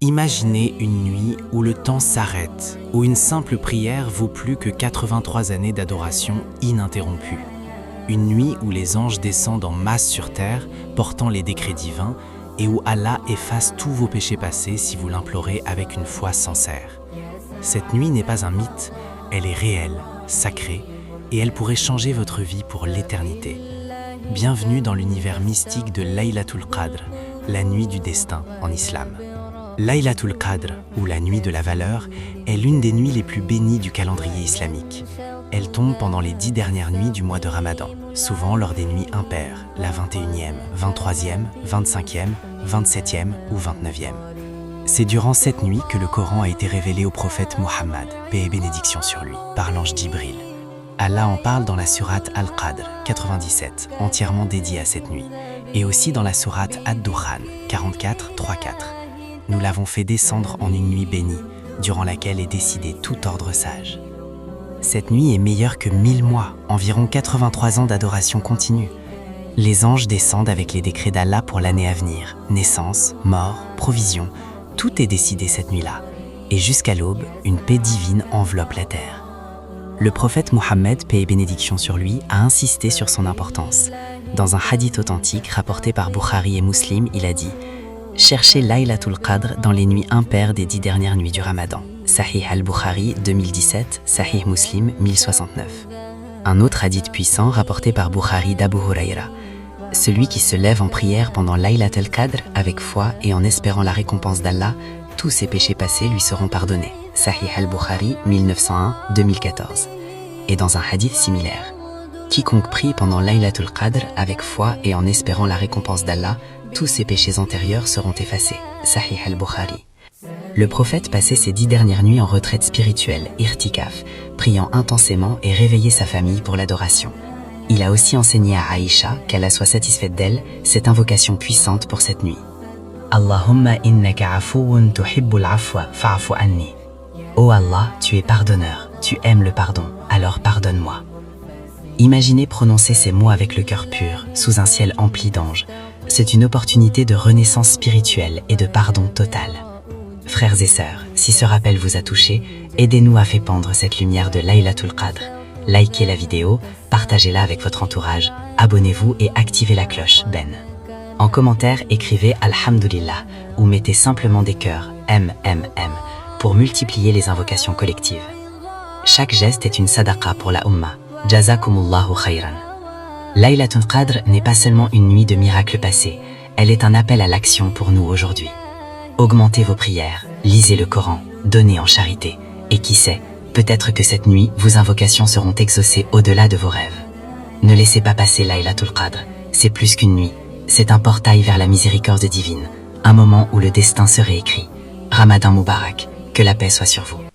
Imaginez une nuit où le temps s'arrête, où une simple prière vaut plus que 83 années d'adoration ininterrompue. Une nuit où les anges descendent en masse sur terre, portant les décrets divins, et où Allah efface tous vos péchés passés si vous l'implorez avec une foi sincère. Cette nuit n'est pas un mythe, elle est réelle, sacrée, et elle pourrait changer votre vie pour l'éternité. Bienvenue dans l'univers mystique de Laylatul Qadr, la nuit du destin en islam. Laylatul Qadr, ou la nuit de la valeur, est l'une des nuits les plus bénies du calendrier islamique. Elle tombe pendant les 10 dernières nuits du mois de Ramadan, souvent lors des nuits impaires, la 21e, 23e, 25e, 27e ou 29e. C'est durant cette nuit que le Coran a été révélé au prophète Muhammad, paix et bénédiction sur lui, par l'ange Jibril. Allah en parle dans la sourate Al-Qadr, 97, entièrement dédiée à cette nuit, et aussi dans la sourate Ad-Dukhan, 44, 3-4. Nous l'avons fait descendre en une nuit bénie, durant laquelle est décidé tout ordre sage. Cette nuit est meilleure que 1000 mois, environ 83 ans d'adoration continue. Les anges descendent avec les décrets d'Allah pour l'année à venir. Naissance, mort, provision, tout est décidé cette nuit-là. Et jusqu'à l'aube, une paix divine enveloppe la terre. Le prophète Mohammed, paix et bénédiction sur lui, a insisté sur son importance. Dans un hadith authentique rapporté par Bukhari et Muslim, il a dit « Cherchez Laylatul Qadr dans les nuits impaires des 10 dernières nuits du Ramadan ». Sahih al-Bukhari 2017, Sahih Muslim 1069. Un autre hadith puissant rapporté par Bukhari d'Abu Huraira. Celui qui se lève en prière pendant Laylatul Qadr avec foi et en espérant la récompense d'Allah, tous ses péchés passés lui seront pardonnés. Sahih al-Bukhari 1901-2014. Et dans un hadith similaire. Quiconque prie pendant Laylatul Qadr avec foi et en espérant la récompense d'Allah, tous ses péchés antérieurs seront effacés. Sahih al-Bukhari. Le prophète passait ses 10 dernières nuits en retraite spirituelle, irtikaf, priant intensément et réveillait sa famille pour l'adoration. Il a aussi enseigné à Aïcha, qu'Allah soit satisfaite d'elle, cette invocation puissante pour cette nuit. Allahumma innaka afuwun tuhibbul afwa fa'fu anni. Ô Allah, tu es pardonneur, tu aimes le pardon, alors pardonne-moi. Imaginez prononcer ces mots avec le cœur pur, sous un ciel empli d'anges. C'est une opportunité de renaissance spirituelle et de pardon total. Frères et sœurs, si ce rappel vous a touché, aidez-nous à faire pendre cette lumière de Laylatul Qadr. Likez la vidéo, partagez-la avec votre entourage, abonnez-vous et activez la cloche, En commentaire, écrivez Alhamdulillah ou mettez simplement des cœurs, MMM, pour multiplier les invocations collectives. Chaque geste est une sadaqa pour la Ummah. Jazakumullahu khayran. Laylatul Qadr n'est pas seulement une nuit de miracles passés, elle est un appel à l'action pour nous aujourd'hui. Augmentez vos prières, lisez le Coran, donnez en charité, et qui sait, peut-être que cette nuit, vos invocations seront exaucées au-delà de vos rêves. Ne laissez pas passer Laylatul Qadr, c'est plus qu'une nuit, c'est un portail vers la miséricorde divine, un moment où le destin se réécrit. Ramadan Moubarak, que la paix soit sur vous.